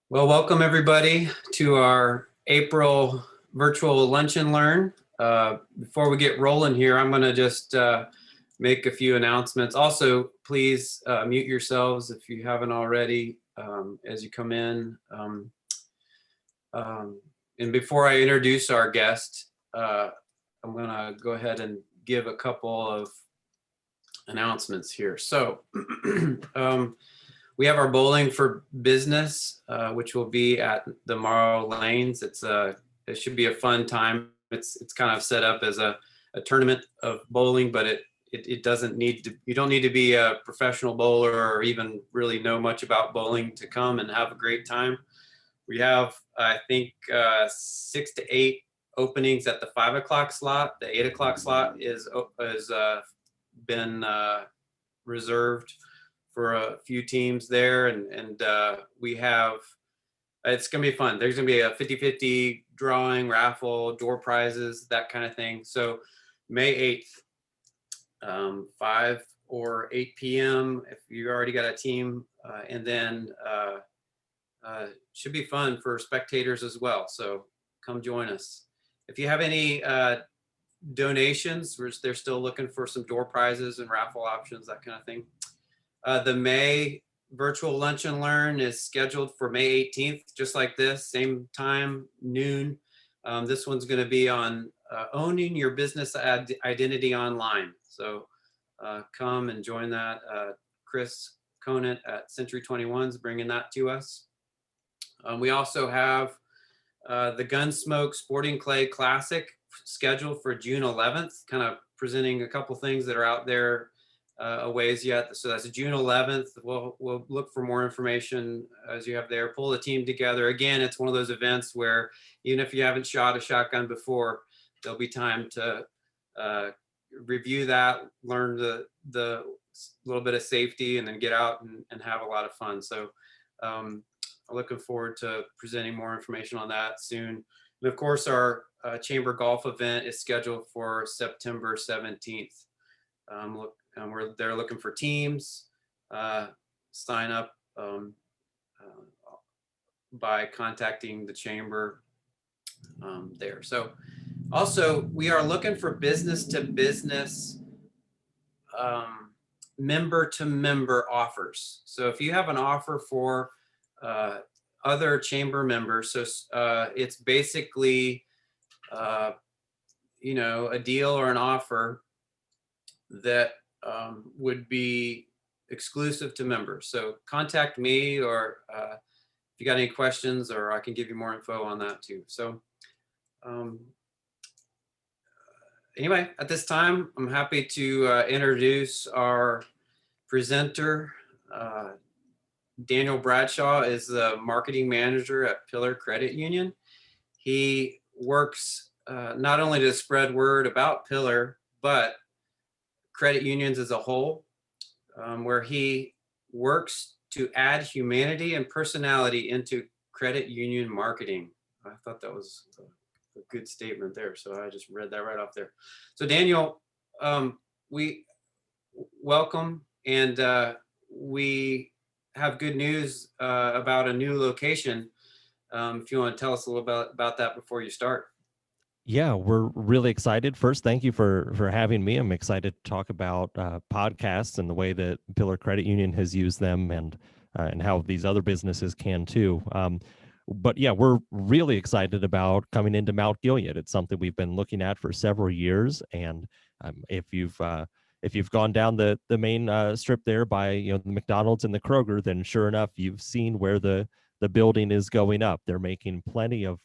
Well, welcome everybody to our April virtual Lunch and Learn. Before we get rolling here, I'm going to just make a few announcements. Also, please mute yourselves if you haven't already as you come in. And before I introduce our guest, I'm going to go ahead and give a couple of announcements here. So, we have our bowling for business, which will be at the Morrow Lanes. It should be a fun time. It's kind of set up as a tournament of bowling, but it doesn't need to. You don't need to be a professional bowler or even really know much about bowling to come and have a great time. We have, I think, 6 to 8 openings at the 5 o'clock slot. The 8 o'clock slot is been reserved for a few teams there, and we have, it's going to be fun. There's going to be a 50-50 drawing, raffle, door prizes, that kind of thing. So May 8th, 5 or 8 p.m. if you already got a team, and then should be fun for spectators as well. So come join us. If you have any donations, they're still looking for some door prizes and raffle options, that kind of thing. The May virtual Lunch and Learn is scheduled for May 18th, just like this, same time, noon. This one's going to be on owning your business identity online. So come and join that. Chris Conant at Century 21 is bringing that to us. We also have the Gunsmoke Sporting Clay Classic scheduled for June 11th, kind of presenting a couple things that are out there a ways yet. So that's June 11th. We'll look for more information as you have there. Pull the team together. Again, it's one of those events where even if you haven't shot a shotgun before, there'll be time to review that, learn the little bit of safety, and then get out and have a lot of fun. So I'm looking forward to presenting more information on that soon. And of course, our chamber golf event is scheduled for September 17th. They're looking for teams. Sign up by contacting the chamber there. So also, we are looking for business to business, member to member offers. So if you have an offer for other chamber members, so it's basically a deal or an offer that would be exclusive to members. So contact me, or if you got any questions, or I can give you more info on that too. So anyway, at this time, I'm happy to introduce our presenter. Daniel Bradshaw is the marketing manager at Pillar Credit Union. He works not only to spread word about Pillar, but credit unions as a whole, where he works to add humanity and personality into credit union marketing. I thought that was a good statement there, so I just read that right off there. So Daniel, we welcome, and we have good news about a new location. If you want to tell us a little about that before you start. Yeah, we're really excited. First, thank you for having me. I'm excited to talk about podcasts and the way that Pillar Credit Union has used them, and how these other businesses can too. But yeah, we're really excited about coming into Mount Gilead. It's something we've been looking at for several years, and if you've gone down the main strip there by the McDonald's and the Kroger, then sure enough, you've seen where the building is going up. They're making plenty of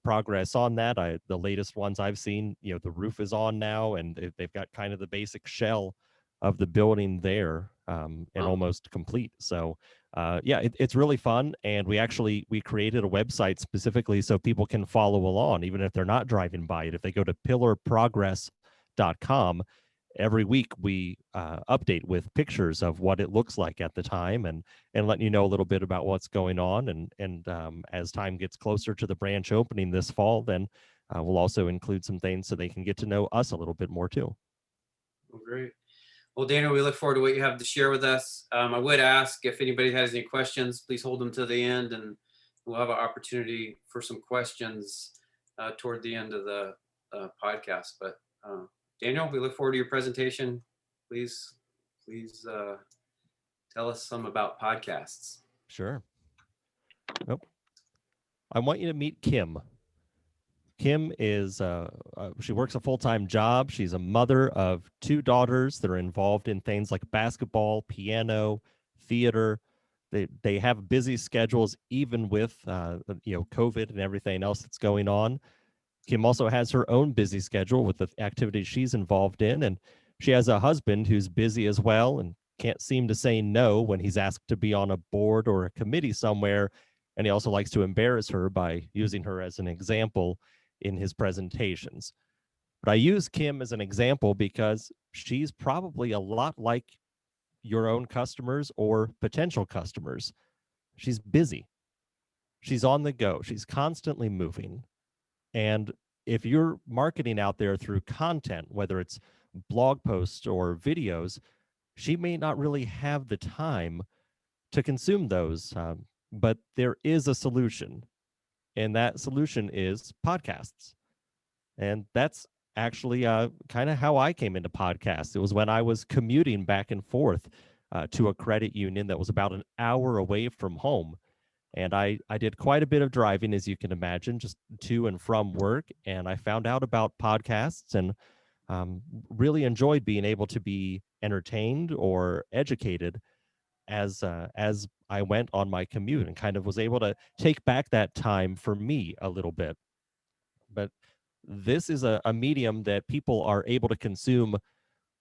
progress on that. The latest ones I've seen, the roof is on now, and they've got kind of the basic shell of the building there, and almost complete. So yeah, it's really fun, and we created a website specifically so people can follow along even if they're not driving by it. If they go to pillarprogress.com, every week we update with pictures of what it looks like at the time, and letting you know a little bit about what's going on. And as time gets closer to the branch opening this fall, then we'll also include some things so they can get to know us a little bit more too. Well, great. Well, Daniel, we look forward to what you have to share with us. I would ask if anybody has any questions, please hold them to the end, and we'll have an opportunity for some questions toward the end of the podcast. But Daniel, we look forward to your presentation. Please tell us some about podcasts. Sure. Nope. I want you to meet Kim. Kim is, she works a full-time job. She's a mother of 2 daughters that are involved in things like basketball, piano, theater. They have busy schedules, even with, COVID and everything else that's going on. Kim also has her own busy schedule with the activities she's involved in. And she has a husband who's busy as well and can't seem to say no when he's asked to be on a board or a committee somewhere. And he also likes to embarrass her by using her as an example in his presentations. But I use Kim as an example because she's probably a lot like your own customers or potential customers. She's busy. She's on the go. She's constantly moving. And if you're marketing out there through content, whether it's blog posts or videos, she may not really have the time to consume those. But there is a solution. And that solution is podcasts. And that's actually kind of how I came into podcasts. It was when I was commuting back and forth to a credit union that was about an hour away from home. And I did quite a bit of driving, as you can imagine, just to and from work. And I found out about podcasts and really enjoyed being able to be entertained or educated as I went on my commute, and kind of was able to take back that time for me a little bit. But this is a medium that people are able to consume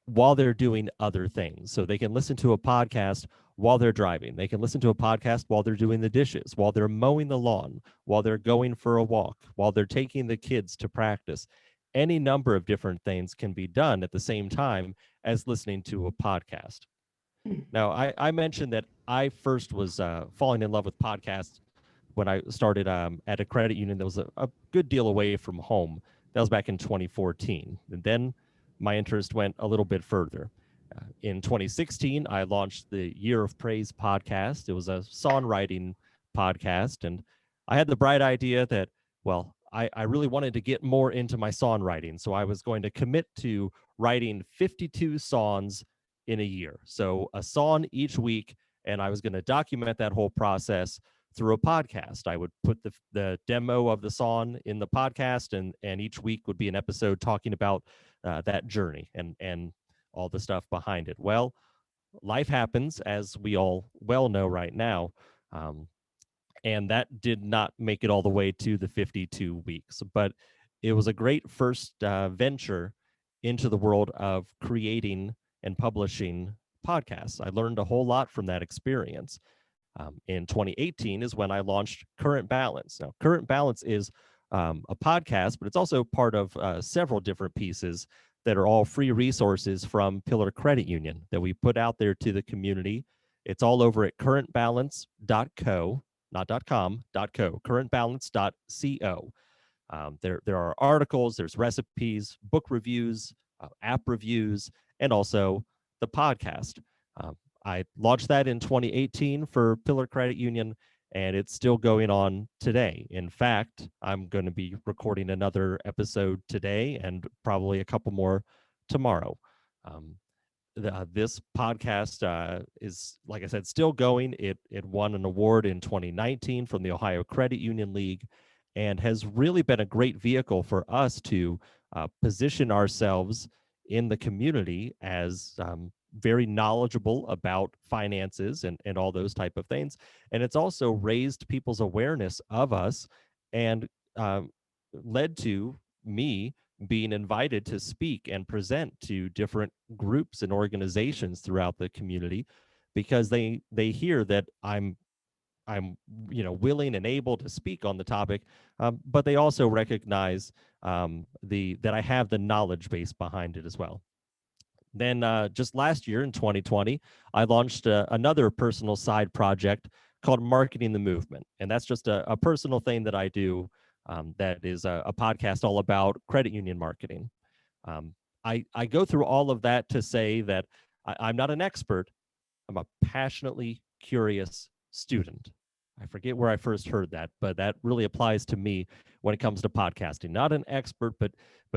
while they're doing other things. So they can listen to a podcast while they're driving. They can listen to a podcast while they're doing the dishes, while they're mowing the lawn, while they're going for a walk, while they're taking the kids to practice. Any number of different things can be done at the same time as listening to a podcast. Now, I mentioned that I first was falling in love with podcasts when I started at a credit union that was a good deal away from home. That was back in 2014. And then my interest went a little bit further. In 2016, I launched the Year of Praise podcast. It was a songwriting podcast. And I had the bright idea that, well, I really wanted to get more into my songwriting. So I was going to commit to writing 52 songs in a year. So a song each week. And I was going to document that whole process through a podcast. I would put the demo of the song in the podcast, and each week would be an episode talking about that journey and all the stuff behind it. Well, life happens, as we all well know right now, and that did not make it all the way to the 52 weeks. But it was a great first venture into the world of creating and publishing podcasts. I learned a whole lot from that experience. In 2018 is when I launched Current Balance. Now, Current Balance is a podcast, but it's also part of several different pieces that are all free resources from Pillar Credit Union that we put out there to the community. It's all over at currentbalance.co, not .com, .co, currentbalance.co. There are articles, there's recipes, book reviews, app reviews, and also the podcast. I launched that in 2018 for Pillar Credit Union, and it's still going on today. In fact, I'm going to be recording another episode today and probably a couple more tomorrow. This podcast is, like I said, still going. It won an award in 2019 from the Ohio Credit Union League and has really been a great vehicle for us to position ourselves in the community as very knowledgeable about finances and all those type of things. And it's also raised people's awareness of us and led to me being invited to speak and present to different groups and organizations throughout the community, because they hear that I'm willing and able to speak on the topic, but they also recognize that I have the knowledge base behind it as well. Then just last year in 2020, I launched another personal side project called Marketing the Movement. And that's just a personal thing that I do that is a podcast all about credit union marketing. I go through all of that to say that I'm not an expert. I'm a passionately curious student. I forget where I first heard that, but that really applies to me when it comes to podcasting. Not an expert, but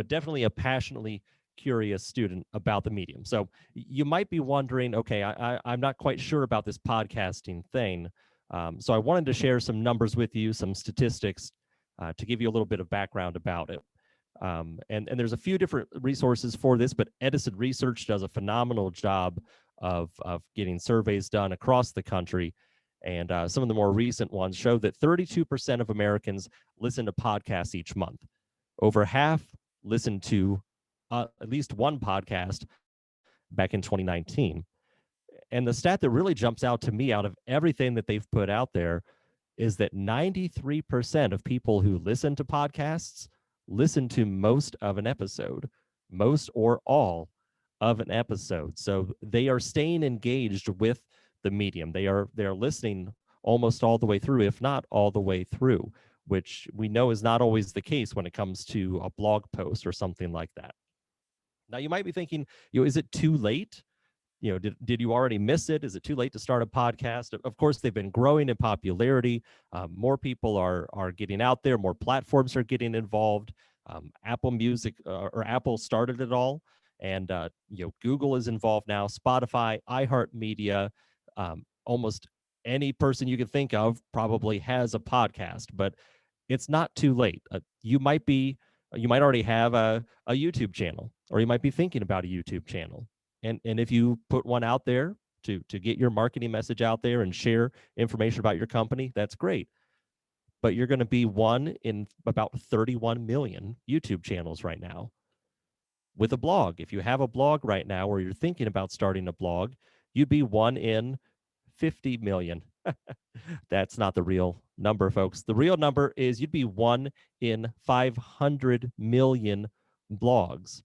definitely a passionately curious student about the medium. So you might be wondering, okay, I'm not quite sure about this podcasting thing. So I wanted to share some numbers with you, some statistics to give you a little bit of background about it. And there's a few different resources for this, but Edison Research does a phenomenal job of getting surveys done across the country. And some of the more recent ones show that 32% of Americans listen to podcasts each month. Over half listen to at least one podcast back in 2019. And the stat that really jumps out to me out of everything that they've put out there is that 93% of people who listen to podcasts listen to most of an episode, most or all of an episode. So they are staying engaged with the medium. They're listening almost all the way through, if not all the way through, which we know is not always the case when it comes to a blog post or something like that. Now you might be thinking, is it too late? Did you already miss it? Is it too late to start a podcast? Of course, they've been growing in popularity. More people are getting out there. More platforms are getting involved. Apple Music or Apple started it all, and Google is involved now. Spotify, iHeartMedia, almost any person you can think of probably has a podcast. But it's not too late. You might already have a YouTube channel, or you might be thinking about a YouTube channel. And if you put one out there to get your marketing message out there and share information about your company, that's great. But you're going to be one in about 31 million YouTube channels right now. With a blog, if you have a blog right now or you're thinking about starting a blog, you'd be one in 50 million. That's not the real number, folks. The real number is you'd be one in 500 million blogs.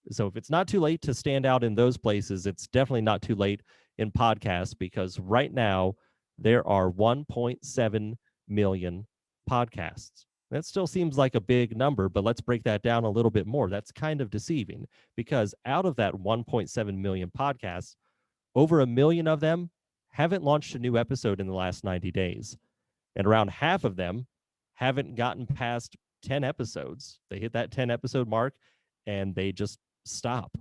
So if it's not too late to stand out in those places, it's definitely not too late in podcasts, because right now there are 1.7 million podcasts. That still seems like a big number, but let's break that down a little bit more. That's kind of deceiving, because out of that 1.7 million podcasts, over 1 million of them haven't launched a new episode in the last 90 days. And around half of them haven't gotten past 10 episodes. They hit that 10 episode mark and they just stop.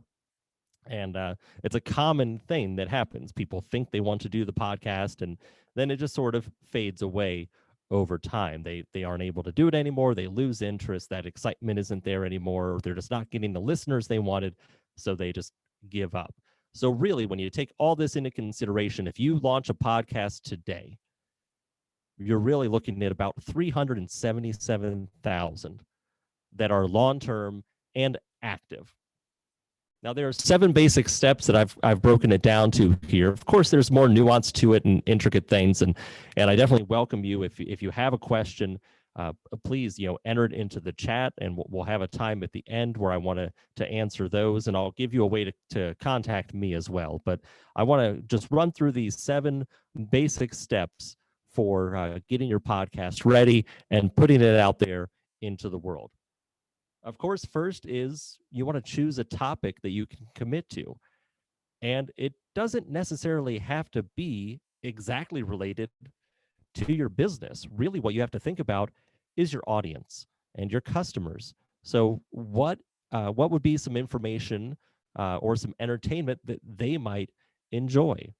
And it's a common thing that happens. People think they want to do the podcast, and then it just sort of fades away over time. They aren't able to do it anymore. They lose interest. That excitement isn't there anymore. Or they're just not getting the listeners they wanted, so they just give up. So really, when you take all this into consideration, if you launch a podcast today, you're really looking at about 377,000 that are long-term and active. Now, there are 7 basic steps that I've broken it down to here. Of course, there's more nuance to it and intricate things, and I definitely welcome you if you have a question. Please, enter it into the chat, and we'll have a time at the end where I want to answer those, and I'll give you a way to contact me as well. But I want to just run through these 7 basic steps for getting your podcast ready and putting it out there into the world. Of course, first is you want to choose a topic that you can commit to. And it doesn't necessarily have to be exactly related to your business. Really, what you have to think about is your audience and your customers. So what would be some information or some entertainment that they might enjoy?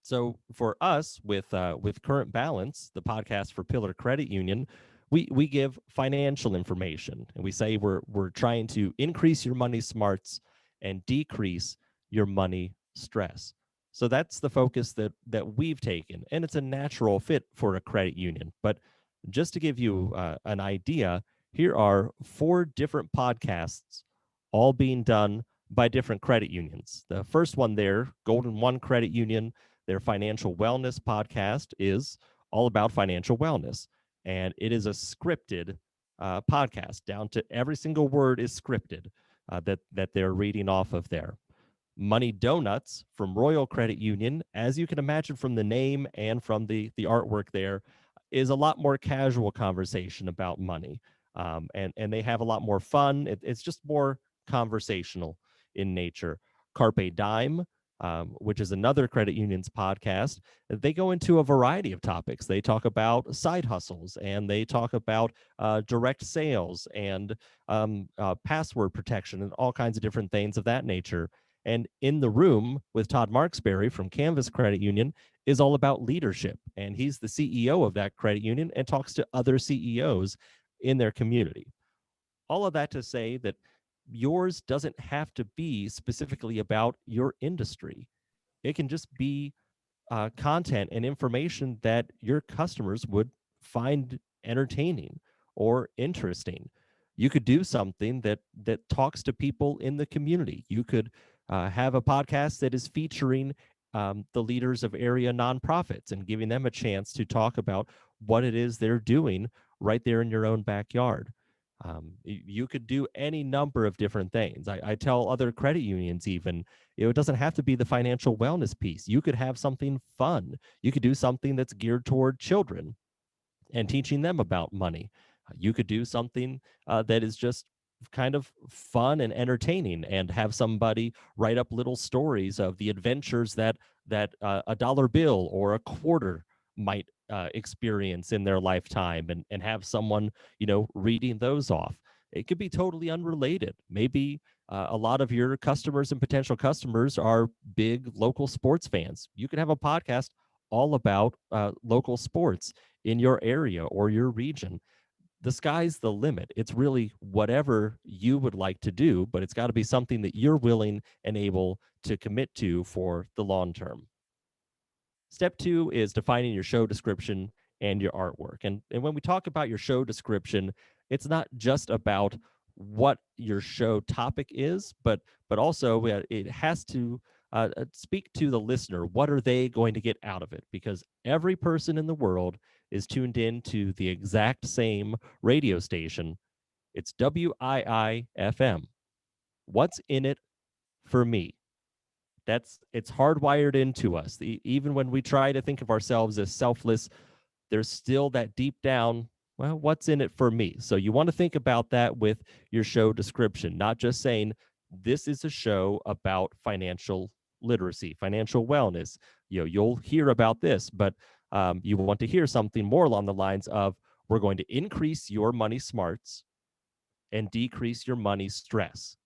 So for us, with Current Balance, the podcast for Pillar Credit Union, we give financial information, and we say we're trying to increase your money smarts and decrease your money stress. So that's the focus that we've taken, and it's a natural fit for a credit union. But just to give you an idea, here are 4 different podcasts, all being done by different credit unions. The first one there, Golden One Credit Union, their financial wellness podcast is all about financial wellness. And it is a scripted podcast. Down to every single word is scripted that they're reading off of there. Money Donuts from Royal Credit Union, as you can imagine from the name and from the artwork there, is a lot more casual conversation about money. And they have a lot more fun. It's just more conversational in nature. Carpe Dime, which is another credit union's podcast. They go into a variety of topics. They talk about side hustles, and they talk about direct sales and password protection and all kinds of different things of that nature. And In the Room with Todd Marksberry from Canvas Credit Union is all about leadership. And he's the CEO of that credit union and talks to other CEOs in their community. All of that to say that yours doesn't have to be specifically about your industry. It can just be content and information that your customers would find entertaining or interesting. You could do something that talks to people in the community. You could have a podcast that is featuring the leaders of area nonprofits and giving them a chance to talk about what it is they're doing right there in your own backyard. You could do any number of different things. I tell other credit unions even, it doesn't have to be the financial wellness piece. You could have something fun. You could do something that's geared toward children and teaching them about money. You could do something that is just kind of fun and entertaining, and have somebody write up little stories of the adventures that a dollar bill or a quarter might experience in their lifetime, and have someone reading those off. It could be totally unrelated. Maybe a lot of your customers and potential customers are big local sports fans. You could have a podcast all about local sports in your area or your region. The sky's the limit. It's really whatever you would like to do, but it's got to be something that you're willing and able to commit to for the long term. Step 2 is defining your show description and your artwork. And when we talk about your show description, it's not just about what your show topic is, but also it has to speak to the listener. What are they going to get out of it? Because every person in the world is tuned in to the exact same radio station. It's WIIFM. What's in it for me? It's hardwired into us. Even when we try to think of ourselves as selfless, there's still that deep down, well, what's in it for me? So you want to think about that with your show description, not just saying this is a show about financial literacy, financial wellness. You'll hear about this, but you want to hear something more along the lines of, we're going to increase your money smarts and decrease your money stress.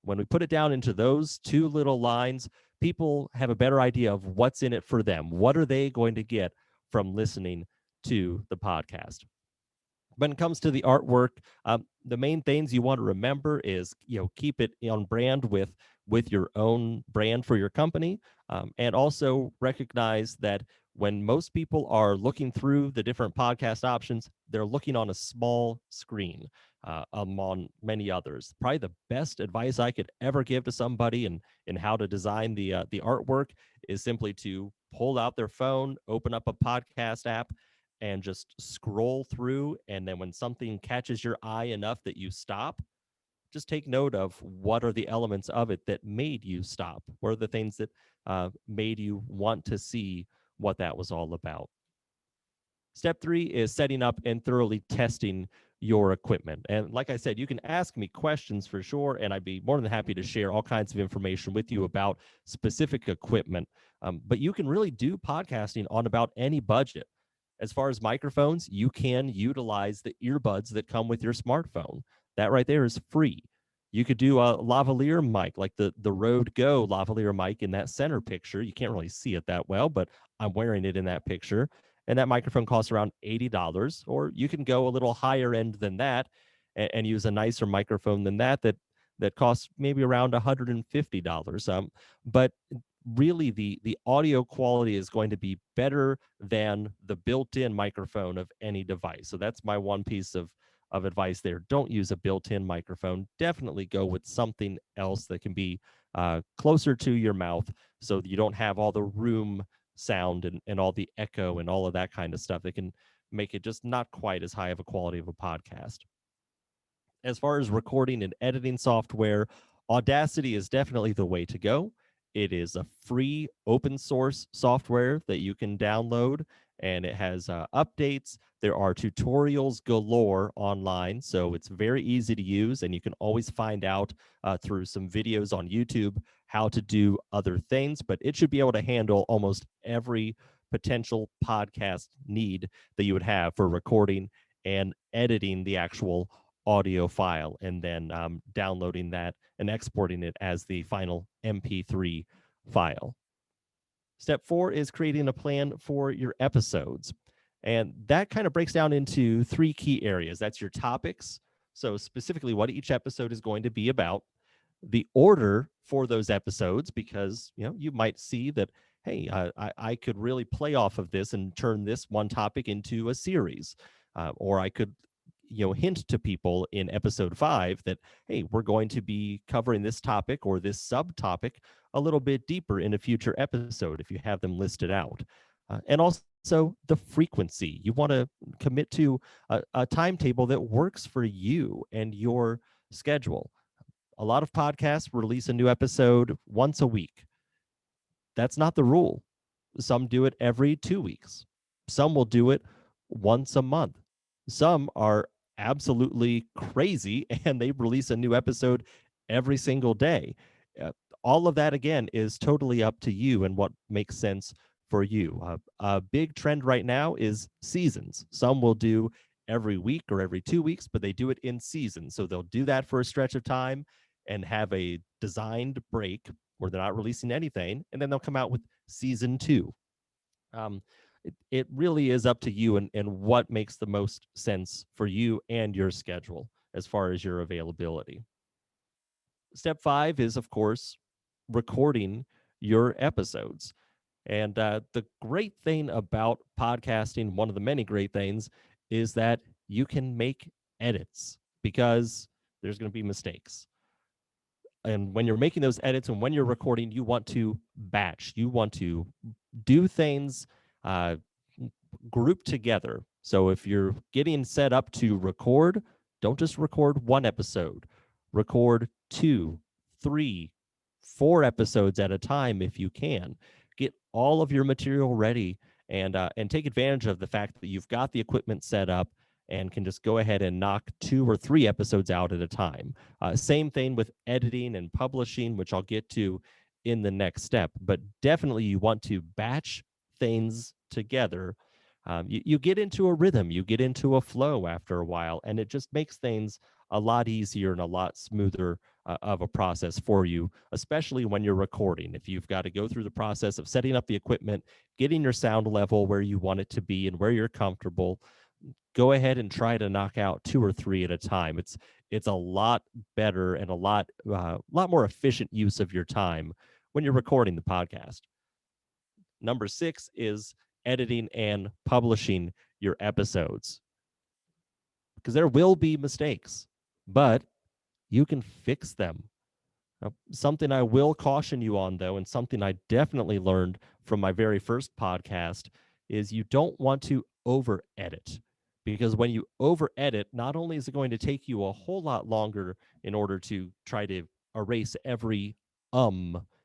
When we put it down into those two little lines, people have a better idea of what's in it for them. What are they going to get from listening to the podcast? When it comes to the artwork, the main things you want to remember is, keep it on brand with your own brand for your company, and also recognize that when most people are looking through the different podcast options, they're looking on a small screen among many others. Probably the best advice I could ever give to somebody in how to design the artwork is simply to pull out their phone, open up a podcast app, and just scroll through. And then when something catches your eye enough that you stop, just take note of what are the elements of it that made you stop. What are the things that made you want to see what that was all about? Step 3 is setting up and thoroughly testing your equipment. And like I said, you can ask me questions for sure, and I'd be more than happy to share all kinds of information with you about specific equipment. But you can really do podcasting on about any budget. As far as microphones, you can utilize the earbuds that come with your smartphone. That right there is free. You could do a lavalier mic, like the Rode Go lavalier mic in that center picture. You can't really see it that well, but I'm wearing it in that picture. And that microphone costs around $80. Or you can go a little higher end than that and use a nicer microphone than that costs maybe around $150. But really the audio quality is going to be better than the built-in microphone of any device. So that's my one piece of advice there. Don't use a built-in microphone. Definitely go with something else that can be closer to your mouth, so that you don't have all the room sound and all the echo and all of that kind of stuff that can make it just not quite as high of a quality of a podcast. As far as recording and editing software, Audacity is definitely the way to go. It is a free open source software that you can download and it has updates. There are tutorials galore online, so it's very easy to use, and you can always find out through some videos on YouTube how to do other things, but it should be able to handle almost every potential podcast need that you would have for recording and editing the actual audio file, and then downloading that and exporting it as the final MP3 file. Step 4 is creating a plan for your episodes. And that kind of breaks down into 3 key areas. That's your topics. So specifically what each episode is going to be about, the order for those episodes, because you might see that, hey, I could really play off of this and turn this one topic into a series, or I could hint to people in episode 5 that, hey, we're going to be covering this topic or this subtopic a little bit deeper in a future episode if you have them listed out. And also the frequency. You want to commit to a timetable that works for you and your schedule. A lot of podcasts release a new episode once a week. That's not the rule. Some do it every 2 weeks. Some will do it once a month. Some are absolutely crazy and they release a new episode every single day. All of that, again, is totally up to you and what makes sense for you. A big trend right now is seasons. Some will do every week or every 2 weeks, but they do it in seasons. So they'll do that for a stretch of time and have a designed break where they're not releasing anything, and then they'll come out with season 2. It really is up to you and what makes the most sense for you and your schedule as far as your availability. Step 5 is, of course, recording your episodes. And the great thing about podcasting, one of the many great things, is that you can make edits because there's going to be mistakes. And when you're making those edits and when you're recording, you want to batch. You want to do things grouped together. So if you're getting set up to record, don't just record one episode. Record 2, 3, 4 episodes at a time if you can. Get all of your material ready and take advantage of the fact that you've got the equipment set up and can just go ahead and knock 2 or 3 episodes out at a time. Same thing with editing and publishing, which I'll get to in the next step. But definitely you want to batch things together. You get into a rhythm, you get into a flow after a while, and it just makes things a lot easier and a lot smoother of a process for you, especially when you're recording. If you've got to go through the process of setting up the equipment, getting your sound level where you want it to be and where you're comfortable, go ahead and try to knock out 2 or 3 at a time. It's a lot better and a lot more efficient use of your time when you're recording the podcast. Number 6 is editing and publishing your episodes, because there will be mistakes, but you can fix them. Something I will caution you on, though, and something I definitely learned from my very first podcast, is you don't want to over edit, because when you over edit, not only is it going to take you a whole lot longer in order to try to erase every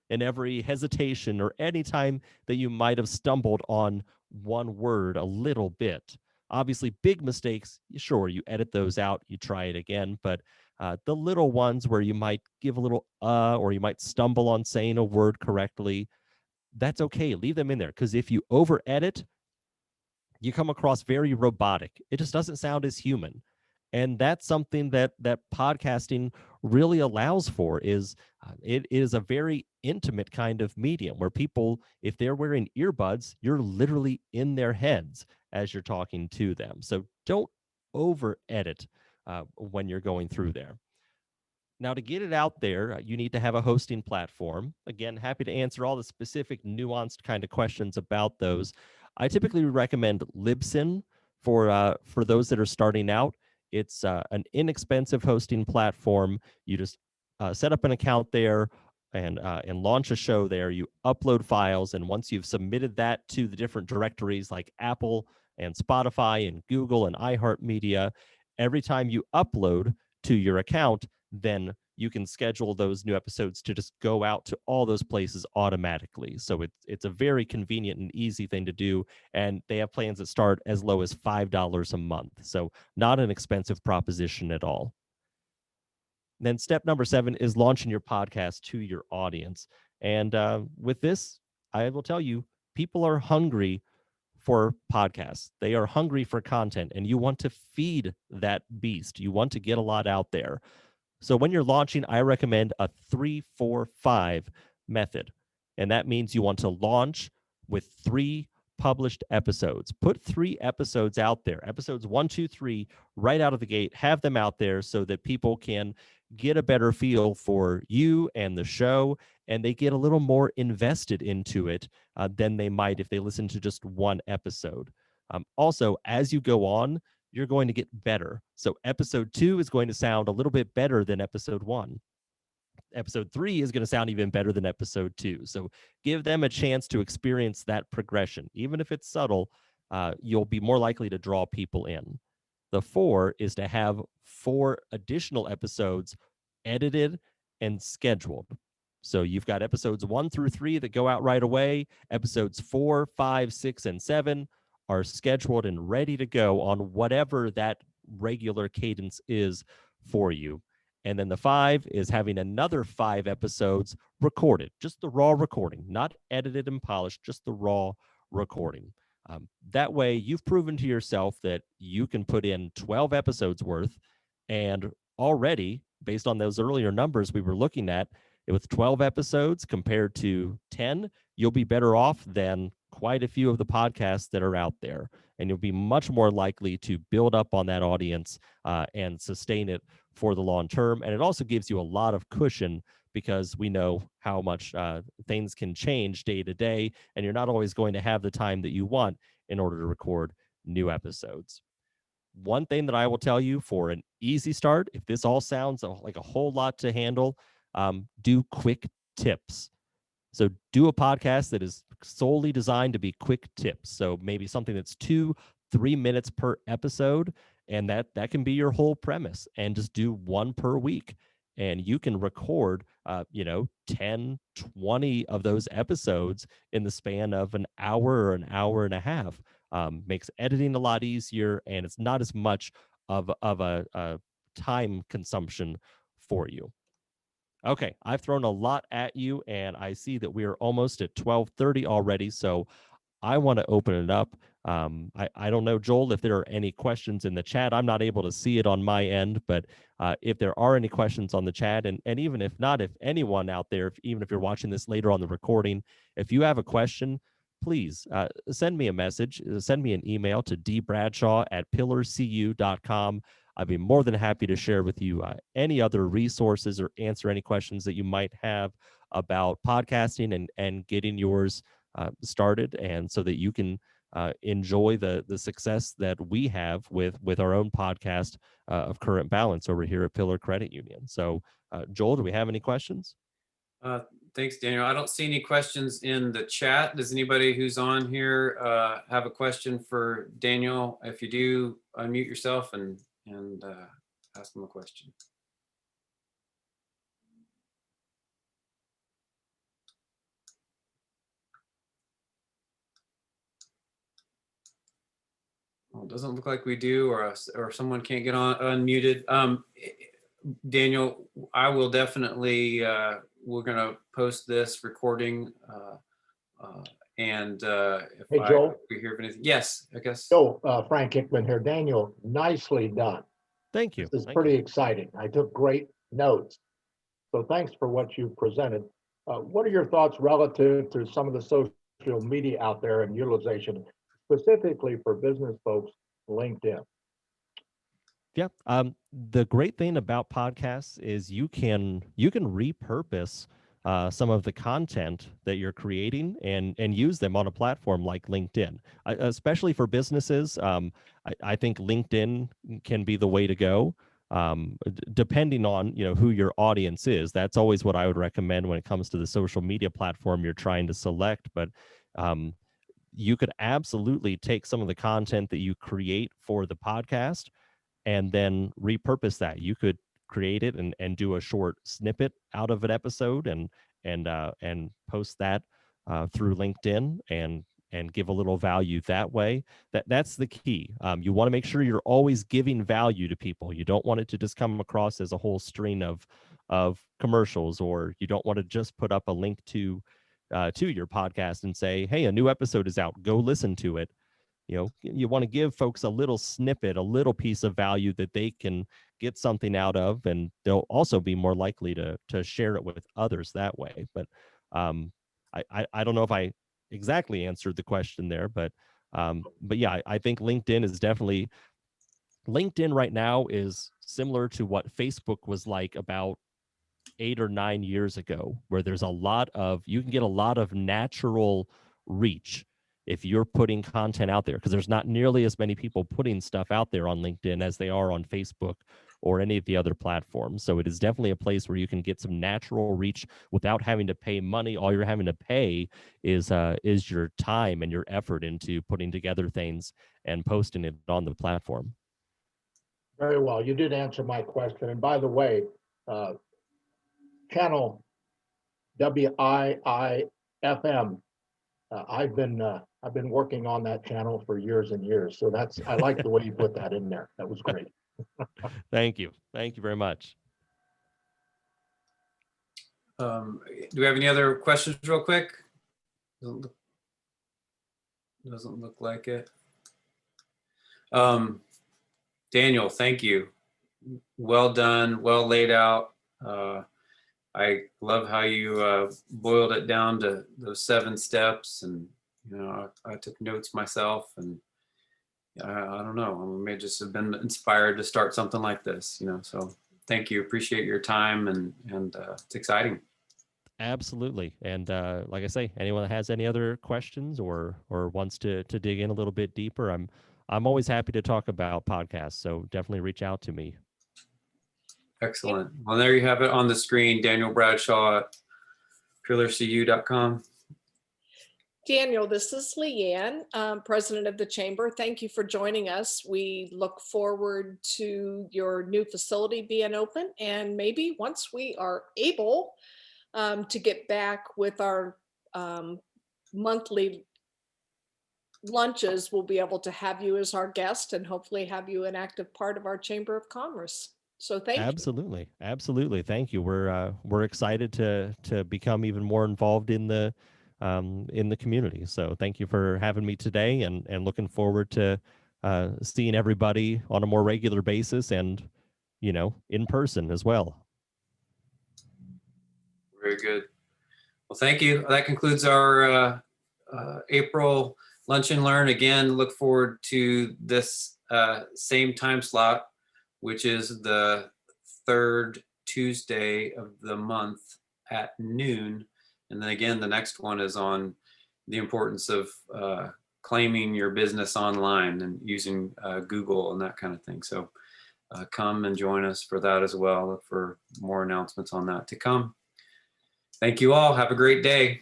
and every hesitation or any time that you might have stumbled on one word a little bit. Obviously, big mistakes, sure, you edit those out, you try it again, but the little ones where you might give a little or you might stumble on saying a word correctly, that's okay. Leave them in there, because if you over edit, you come across very robotic. It just doesn't sound as human. And that's something that podcasting really allows for. Is it is a very intimate kind of medium where people, if they're wearing earbuds, you're literally in their heads as you're talking to them. So don't over edit when you're going through there. Now, to get it out there, you need to have a hosting platform. Again, happy to answer all the specific, nuanced kind of questions about those. I typically recommend Libsyn for those that are starting out. It's an inexpensive hosting platform. You just set up an account there and launch a show there. You upload files, and once you've submitted that to the different directories like Apple and Spotify and Google and iHeartMedia, every time you upload to your account, then you can schedule those new episodes to just go out to all those places automatically. So it's a very convenient and easy thing to do. And they have plans that start as low as $5 a month. So not an expensive proposition at all. Then step number 7 is launching your podcast to your audience. And with this, I will tell you, people are hungry for podcasts. They are hungry for content, and you want to feed that beast. You want to get a lot out there. So when you're launching, I recommend a 3-4-5 method. And that means you want to launch with 3 published episodes. Put 3 episodes out there, episodes 1, 2, 3, right out of the gate. Have them out there so that people can get a better feel for you and the show, and they get a little more invested into it than they might if they listen to just 1 episode. Also, as you go on, you're going to get better. So episode 2 is going to sound a little bit better than episode 1. Episode 3 is going to sound even better than episode 2. So give them a chance to experience that progression. Even if it's subtle, you'll be more likely to draw people in. The 4 is to have 4 additional episodes edited and scheduled. So you've got episodes 1 through 3 that go out right away. Episodes 4, 5, 6, and 7 are scheduled and ready to go on whatever that regular cadence is for you. And then the 5 is having another 5 episodes recorded, just the raw recording, not edited and polished, just the raw recording. That way, you've proven to yourself that you can put in 12 episodes worth, and already, based on those earlier numbers we were looking at, with 12 episodes compared to 10, you'll be better off than quite a few of the podcasts that are out there. And you'll be much more likely to build up on that audience and sustain it for the long term. And it also gives you a lot of cushion because we know how much things can change day to day, and you're not always going to have the time that you want in order to record new episodes. One thing that I will tell you for an easy start, if this all sounds like a whole lot to handle, do quick tips. So do a podcast that is solely designed to be quick tips. So maybe something that's 2-3 minutes per episode, and that can be your whole premise. And just do 1 per week, and you can record 10, 20 of those episodes in the span of an hour or an hour and a half. Makes editing a lot easier, and it's not as much of a time consumption for you. Okay, I've thrown a lot at you, and I see that we are almost at 12:30 already, so I want to open it up. I don't know, Joel, if there are any questions in the chat. I'm not able to see it on my end, but if there are any questions on the chat, and even if not, if anyone out there, even if you're watching this later on the recording, if you have a question, please send me a message, send me an email to dbradshaw@pillarcu.com. I'd be more than happy to share with you any other resources or answer any questions that you might have about podcasting and getting yours started, and so that you can enjoy the success that we have with our own podcast of Current Balance over here at Pillar Credit Union. So, Joel, do we have any questions? Thanks, Daniel. I don't see any questions in the chat. Does anybody who's on here have a question for Daniel? If you do, unmute yourself and ask them a question. Well, it doesn't look like we do, or someone can't get on unmuted. Daniel, I will definitely, we're going to post this recording and if Hey, Joel. we hear of anything. Yes, I guess. So, Frank Hickman here. Daniel, nicely done. Thank you. This is pretty exciting. I took great notes. So thanks for what you presented. What are your thoughts relative to some of the social media out there and utilization, specifically for business folks, LinkedIn? Yeah. The great thing about podcasts is you can repurpose some of the content that you're creating and use them on a platform like LinkedIn, especially for businesses. I think LinkedIn can be the way to go, depending on who your audience is. That's always what I would recommend when it comes to the social media platform you're trying to select. But you could absolutely take some of the content that you create for the podcast and then repurpose that. You could create it and do a short snippet out of an episode and post that through LinkedIn and give a little value that way. That's the key. You want to make sure you're always giving value to people. You don't want it to just come across as a whole string of commercials, or you don't want to just put up a link to your podcast and say, hey, a new episode is out, go listen to it. You want to give folks a little snippet, a little piece of value that they can get something out of, and they'll also be more likely to share it with others that way. But I don't know if I exactly answered the question there, but yeah, I think LinkedIn right now is similar to what Facebook was like about 8 or 9 years ago, where there's you can get a lot of natural reach if you're putting content out there, because there's not nearly as many people putting stuff out there on LinkedIn as they are on Facebook or any of the other platforms. So it is definitely a place where you can get some natural reach without having to pay money. All you're having to pay is your time and your effort into putting together things and posting it on the platform. Very well. You did answer my question. And by the way, channel WIIFM. I've been working on that channel for years and years. So I like the way you put that in there. That was great. Thank you. Thank you very much. Do we have any other questions real quick? Doesn't look like it. Daniel, thank you. Well done, well laid out. I love how you boiled it down to those 7 steps, and I took notes myself, and I don't know, I may just have been inspired to start something like this, so thank you. Appreciate your time, and it's exciting. Absolutely. And like I say, anyone that has any other questions or wants to dig in a little bit deeper, I'm always happy to talk about podcasts. So definitely reach out to me. Excellent. Well, there you have it on the screen. Daniel Bradshaw at pillarcu.com. Daniel, this is Leanne, president of the Chamber. Thank you for joining us. We look forward to your new facility being open, and maybe once we are able to get back with our monthly lunches, we'll be able to have you as our guest and hopefully have you an active part of our Chamber of Commerce. So thank you. Absolutely. Thank you. We're excited to become even more involved in the community. So thank you for having me today, and looking forward to seeing everybody on a more regular basis and in person as well. Very good. Well, thank you. That concludes our April Lunch and Learn. Again, look forward to this same time slot, which is the 3rd Tuesday of the month at noon. And then again, the next one is on the importance of claiming your business online and using Google and that kind of thing. So come and join us for that as well. Look for more announcements on that to come. Thank you all. Have a great day.